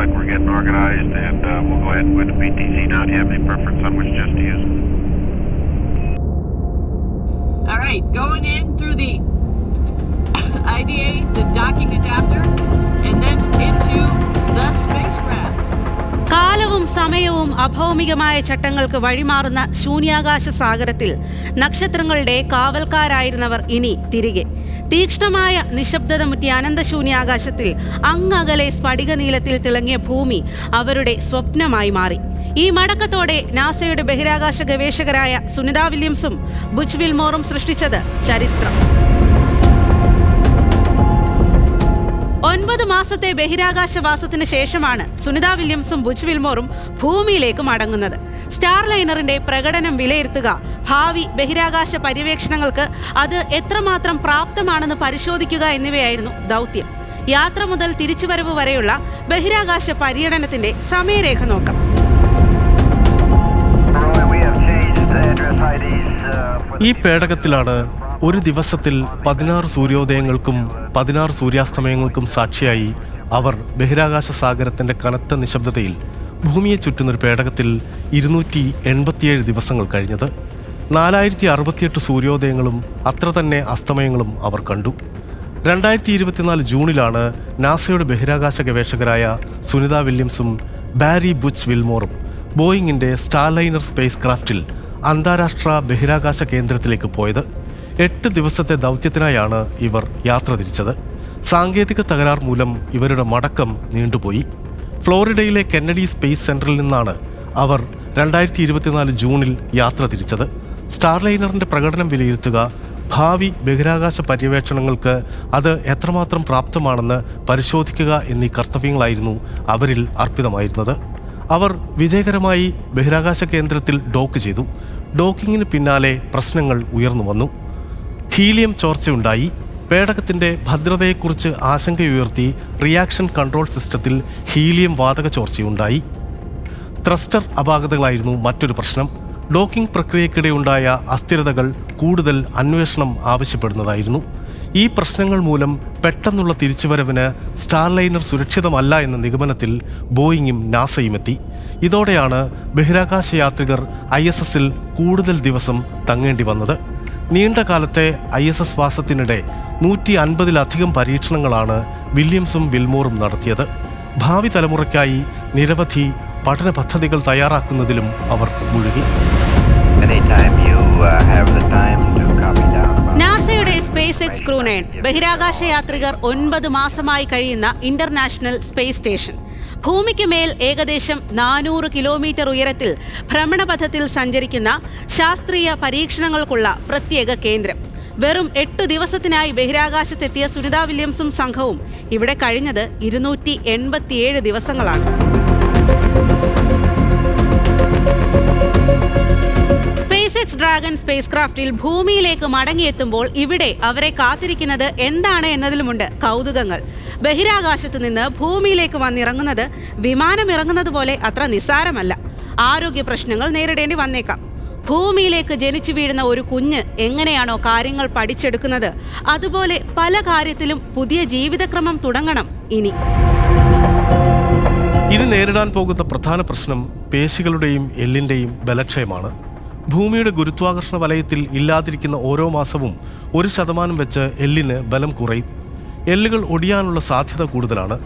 like we're getting organized, and we'll go ahead with the PTC now. Do you have any preference on which jet to use? All right, going in through the IDA, the docking adapter, and then into the spacecraft. കാലവും സമയവും അഭൗമികമായ ചട്ടങ്ങൾക്ക് വഴിമാറുന്ന ശൂന്യാകാശ സാഗരത്തിൽ നക്ഷത്രങ്ങളുടെ കാവൽക്കാരായിരുന്നവർ ഇനി തിരികെ. തീക്ഷ്ണമായ നിശബ്ദത മുറ്റിയ അനന്തശൂന്യാകാശത്തിൽ അങ്ങകലെ സ്ഫടിക നീലത്തിൽ തിളങ്ങിയ ഭൂമി അവരുടെ സ്വപ്നമായി മാറി. ഈ മടക്കത്തോടെ നാസയുടെ ബഹിരാകാശ ഗവേഷകരായ സുനിത വില്യംസും ബുച്ച് വിൽമോറും സൃഷ്ടിച്ചത് ചരിത്രം. 9 മാസത്തെ ബഹിരാകാശവാസത്തിന് ശേഷമാണ് സുനിത വില്യംസും ബുച്ച് വിൽമോറും ഭൂമിയിലേക്ക് മടങ്ങുന്നത്. സ്റ്റാർ ലൈനറിന്റെ പ്രകടനം വിലയിരുത്തുക, ഭാവി ബഹിരാകാശ പര്യവേക്ഷണങ്ങൾക്ക് അത് എത്രമാത്രം പ്രാപ്തമാണെന്ന് പരിശോധിക്കുക എന്നിവയായിരുന്നു ദൗത്യം. യാത്ര മുതൽ തിരിച്ചുവരവ് വരെയുള്ള ബഹിരാകാശ പര്യടനത്തിന്റെ സമയരേഖ നോക്കാം. ഈ പേടകത്തിലാണ് ഒരു ദിവസത്തിൽ 16 സൂര്യോദയങ്ങൾക്കും 16 സൂര്യാസ്തമയങ്ങൾക്കും സാക്ഷിയായി അവർ ബഹിരാകാശ സാഗരത്തിന്റെ കനത്ത നിശബ്ദതയിൽ ഭൂമിയെ ചുറ്റുന്നൊരു പേടകത്തിൽ 287 ദിവസങ്ങൾ കഴിഞ്ഞത്. 4068 സൂര്യോദയങ്ങളും അത്ര തന്നെ അസ്തമയങ്ങളും അവർ കണ്ടു. 2024 ജൂണിലാണ് നാസയുടെ ബഹിരാകാശ ഗവേഷകരായ സുനിത വില്യംസും ബാരി ബുച്ച് വിൽമോറും ബോയിങ്ങിന്റെ സ്റ്റാർലൈനർ സ്പേസ് ക്രാഫ്റ്റിൽ അന്താരാഷ്ട്ര ബഹിരാകാശ കേന്ദ്രത്തിലേക്ക് പോയത്. 8 ദിവസത്തെ ദൗത്യത്തിനായാണ് ഇവർ യാത്ര തിരിച്ചത്. സാങ്കേതിക തകരാർ മൂലം ഇവരുടെ മടക്കം നീണ്ടുപോയി. ഫ്ലോറിഡയിലെ കെന്നഡി സ്പേസ് സെന്ററിൽ നിന്നാണ് അവർ 2024 ജൂണിൽ യാത്ര തിരിച്ചത്. സ്റ്റാർലൈനറിന്റെ പ്രകടനം വിലയിരുത്തുക, ഭാവി ബഹിരാകാശ പര്യവേക്ഷണങ്ങൾക്ക് അത് എത്രമാത്രം പ്രാപ്തമാണെന്ന് പരിശോധിക്കുക എന്നീ കർത്തവ്യങ്ങളായിരുന്നു അവരിൽ അർപ്പിതമായിരുന്നത്. അവർ വിജയകരമായി ബഹിരാകാശ കേന്ദ്രത്തിൽ ഡോക്ക് ചെയ്തു. ഡോക്കിങ്ങിന് പിന്നാലെ പ്രശ്നങ്ങൾ ഉയർന്നു വന്നു. ഹീലിയം ചോർച്ചയുണ്ടായി. പേടകത്തിന്റെ ഭദ്രതയെക്കുറിച്ച് ആശങ്കയുയർത്തി റിയാക്ഷൻ കൺട്രോൾ സിസ്റ്റത്തിൽ ഹീലിയം വാതക ചോർച്ചയുണ്ടായി. ത്രസ്റ്റർ അപാകതകളായിരുന്നു മറ്റൊരു പ്രശ്നം. ഡോക്കിംഗ് പ്രക്രിയക്കിടെയുണ്ടായ അസ്ഥിരതകൾ കൂടുതൽ അന്വേഷണം ആവശ്യപ്പെടുന്നതായിരുന്നു. ഈ പ്രശ്നങ്ങൾ മൂലം പെട്ടെന്നുള്ള തിരിച്ചുവരവിന് സ്റ്റാർലൈനർ സുരക്ഷിതമല്ല എന്ന നിഗമനത്തിൽ ബോയിങ്ങും നാസയും എത്തി. ഇതോടെയാണ് ബഹിരാകാശ യാത്രികർ ISS-ൽ കൂടുതൽ ദിവസം തങ്ങേണ്ടി വന്നത്. നീണ്ട കാലത്തെ ISS വാസത്തിനിടെ 150-ലധികം പരീക്ഷണങ്ങളാണ് വില്യംസും വിൽമോറും നടത്തിയത്. ഭാവി തലമുറയ്ക്കായി നിരവധി പഠന പദ്ധതികൾ തയ്യാറാക്കുന്നതിലും അവർ മുഴുകി. നാസയുടെ സ്പേസ് എക്സ് ക്രൂ 9 ബഹിരാകാശ യാത്രികർ 9 മാസമായി കഴിയുന്ന ഇന്റർനാഷണൽ സ്പേസ് സ്റ്റേഷൻ. ഭൂമിക്ക് മേൽ ഏകദേശം 400 കിലോമീറ്റർ ഉയരത്തിൽ ഭ്രമണപഥത്തിൽ സഞ്ചരിക്കുന്ന ശാസ്ത്രീയ പരീക്ഷണങ്ങൾക്കുള്ള പ്രത്യേക കേന്ദ്രം. വെറും 8 ദിവസത്തിനായി ബഹിരാകാശത്തെത്തിയ സുനിത വില്യംസും സംഘവും ഇവിടെ കഴിഞ്ഞത് 287 ദിവസങ്ങളാണ്. സ്പേസ് എക്സ് ഡ്രാഗൺ സ്പേസ് ക്രാഫ്റ്റിൽ ഭൂമിയിലേക്ക് മടങ്ങിയെത്തുമ്പോൾ ഇവിടെ അവരെ കാത്തിരിക്കുന്നത് എന്താണ് എന്നതിലുമുണ്ട് കൗതുകങ്ങൾ. ബഹിരാകാശത്ത് നിന്ന് ഭൂമിയിലേക്ക് വന്നിറങ്ങുന്നത് വിമാനം ഇറങ്ങുന്നത് പോലെ അത്ര നിസ്സാരമല്ല. ആരോഗ്യ പ്രശ്നങ്ങൾ നേരിടേണ്ടി വന്നേക്കാം. ഭൂമിയിലേക്ക് ജനിച്ചു വീഴുന്ന ഒരു കുഞ്ഞ് എങ്ങനെയാണോ കാര്യങ്ങൾ പഠിച്ചെടുക്കുന്നത്, അതുപോലെ പല കാര്യത്തിലും പുതിയ ജീവിതക്രമം തുടങ്ങണം ഇനി. ഇനി നേരിടാൻ പോകുന്ന പ്രധാന പ്രശ്നം പേശികളുടെയും എല്ലിന്റെയും ബലക്ഷയമാണ്. ഭൂമിയുടെ ഗുരുത്വാകർഷണ വലയത്തിൽ ഇല്ലാതിരിക്കുന്ന ഓരോ മാസവും 1% വെച്ച് എല്ലിന് ബലം കുറയും. എല്ലുകൾ ഒടിയാനുള്ള സാധ്യത കൂടുതലാണ്.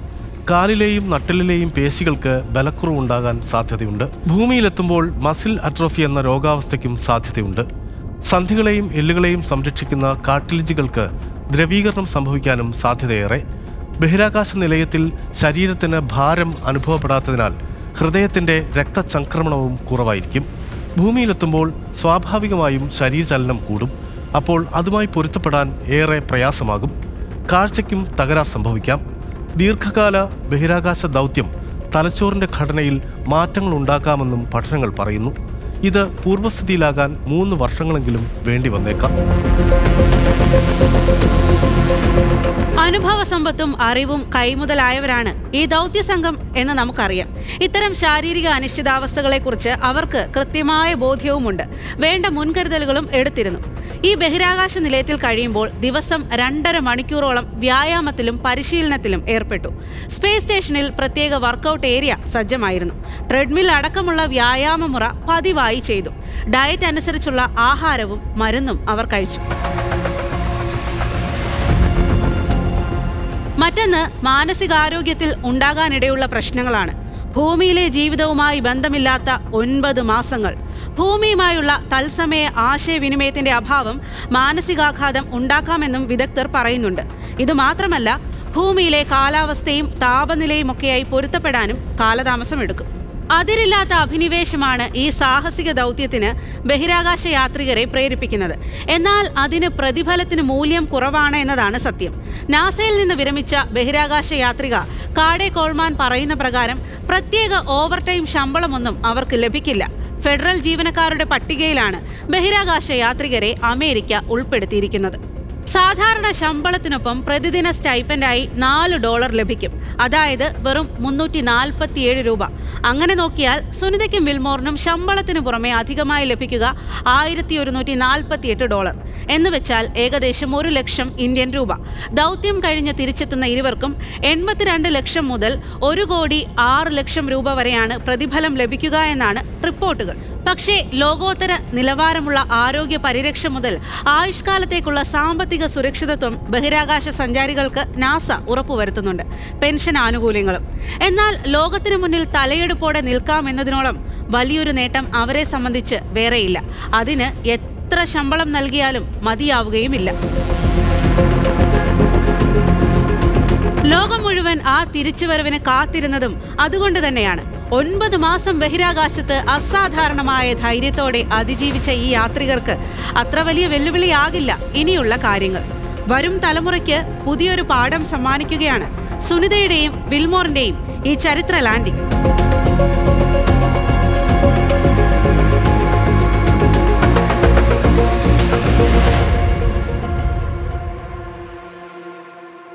കാലിലെയും നട്ടലിലെയും പേശികൾക്ക് ബലക്കുറവുണ്ടാകാൻ സാധ്യതയുണ്ട്. ഭൂമിയിലെത്തുമ്പോൾ മസിൽ അട്രോഫി എന്ന രോഗാവസ്ഥയ്ക്കും സാധ്യതയുണ്ട്. സന്ധികളെയും എല്ലുകളെയും സംരക്ഷിക്കുന്ന കാർട്ടിലിജുകൾക്ക് ദ്രവീകരണം സംഭവിക്കാനും സാധ്യതയേറെ. ബഹിരാകാശ നിലയത്തിൽ ശരീരത്തിന് ഭാരം അനുഭവപ്പെടാത്തതിനാൽ ഹൃദയത്തിന്റെ രക്തചംക്രമണവും കുറവായിരിക്കും. ഭൂമിയിലെത്തുമ്പോൾ സ്വാഭാവികമായും ശരീരചലനം കൂടും. അപ്പോൾ അതുമായി പൊരുത്തപ്പെടാൻ ഏറെ പ്രയാസമാകും. കാഴ്ചയ്ക്കും തകരാർ സംഭവിക്കാം. ദീർഘകാല ബഹിരാകാശ ദൗത്യം തലച്ചോറിന്റെ ഘടനയിൽ മാറ്റങ്ങൾ ഉണ്ടാക്കാമെന്നും പഠനങ്ങൾ പറയുന്നു. ഇത് പൂർവ്വസ്ഥിതിയിലാകാൻ 3 വർഷങ്ങളെങ്കിലും വേണ്ടി വന്നേക്കാം. അനുഭവ സമ്പത്തും അറിവും കൈമുതലായവരാണ് ഈ ദൗത്യസംഘം എന്ന് നമുക്കറിയാം. ഇത്തരം ശാരീരിക അനിശ്ചിതാവസ്ഥകളെക്കുറിച്ച് അവർക്ക് കൃത്യമായ ബോധ്യവുമുണ്ട്. വേണ്ട മുൻകരുതലുകളും എടുത്തിരുന്നു. ഈ ബഹിരാകാശ നിലയത്തിൽ കഴിയുമ്പോൾ ദിവസം 2.5 മണിക്കൂറോളം വ്യായാമത്തിലും പരിശീലനത്തിലും ഏർപ്പെട്ടു. സ്പേസ് സ്റ്റേഷനിൽ പ്രത്യേക വർക്കൗട്ട് ഏരിയ സജ്ജമായിരുന്നു. ട്രെഡ്മിൽ അടക്കമുള്ള വ്യായാമമുറ പതിവായി ചെയ്തു. ഡയറ്റ് അനുസരിച്ചുള്ള ആഹാരവും മരുന്നും അവർ കഴിച്ചു. മറ്റൊന്ന് മാനസികാരോഗ്യത്തിൽ ഉണ്ടാകാനിടയുള്ള പ്രശ്നങ്ങളാണ്. ഭൂമിയിലെ ജീവിതവുമായി ബന്ധമില്ലാത്ത 9 മാസങ്ങൾ. ഭൂമിയുമായുള്ള തത്സമയ ആശയവിനിമയത്തിന്റെ അഭാവം മാനസികാഘാതം ഉണ്ടാക്കാമെന്നും വിദഗ്ധർ പറയുന്നുണ്ട്. ഇതുമാത്രമല്ല, ഭൂമിയിലെ കാലാവസ്ഥയും താപനിലയുമൊക്കെയായി പൊരുത്തപ്പെടാനും കാലതാമസമെടുക്കും. അതിരില്ലാത്ത അഭിനിവേശമാണ് ഈ സാഹസിക ദൗത്യത്തിന് ബഹിരാകാശ യാത്രികരെ പ്രേരിപ്പിക്കുന്നത്. എന്നാൽ അതിന് പ്രതിഫലത്തിന് മൂല്യം കുറവാണ് എന്നതാണ് സത്യം. നാസയിൽ നിന്ന് വിരമിച്ച ബഹിരാകാശ യാത്രിക കാഡെ കോൾമാൻ പറയുന്ന പ്രകാരം പ്രത്യേക ഓവർടൈം ശമ്പളമൊന്നും അവർക്ക് ലഭിക്കില്ല. ഫെഡറൽ ജീവനക്കാരുടെ പട്ടികയിലാണ് ബഹിരാകാശ യാത്രികരെ അമേരിക്ക ഉൾപ്പെടുത്തിയിരിക്കുന്നത്. സാധാരണ ശമ്പളത്തിനൊപ്പം പ്രതിദിന സ്റ്റൈപ്പൻഡായി $4 ലഭിക്കും. അതായത് വെറും 347 രൂപ. അങ്ങനെ നോക്കിയാൽ സുനിതയ്ക്കും വിൽമോറിനും ശമ്പളത്തിന് പുറമെ അധികമായി ലഭിക്കുക $1148 എന്ന് വെച്ചാൽ ഏകദേശം 1 ലക്ഷം ഇന്ത്യൻ രൂപ. ദൗത്യം കഴിഞ്ഞ് തിരിച്ചെത്തുന്ന ഇരുവർക്കും 82 ലക്ഷം മുതൽ 1,06 ലക്ഷം രൂപ വരെയാണ് പ്രതിഫലം ലഭിക്കുക എന്നാണ് റിപ്പോർട്ടുകൾ. പക്ഷേ ലോകോത്തര നിലവാരമുള്ള ആരോഗ്യ പരിരക്ഷ മുതൽ ആയുഷ്കാലത്തേക്കുള്ള സാമ്പത്തിക സുരക്ഷിതത്വം ബഹിരാകാശ സഞ്ചാരികൾക്ക് നാസ ഉറപ്പുവരുത്തുന്നുണ്ട്. പെൻഷൻ ആനുകൂല്യങ്ങളും. എന്നാൽ ലോകത്തിനു മുന്നിൽ തലയെടുപ്പോടെ നിൽക്കാമെന്നതിനോളം വലിയൊരു നേട്ടം അവരെ സംബന്ധിച്ച് വേറെയില്ല. അതിന് എത്ര ശമ്പളം നൽകിയാലും മതിയാവുകയുമില്ല. ലോകം മുഴുവൻ ആ തിരിച്ചുവരവിന് കാത്തിരുന്നതും അതുകൊണ്ട് തന്നെയാണ്. 9 മാസം ബഹിരാകാശത്ത് അസാധാരണമായ ധൈര്യത്തോടെ അതിജീവിച്ച ഈ യാത്രികർക്ക് അത്ര വലിയ വെല്ലുവിളിയാകില്ല ഇനിയുള്ള കാര്യങ്ങൾ. വരും തലമുറയ്ക്ക് പുതിയൊരു പാഠം സമ്മാനിക്കുകയാണ് സുനിതയുടെയും വിൽമോറിന്റെയും ഈ ചരിത്ര ലാൻഡിംഗ്.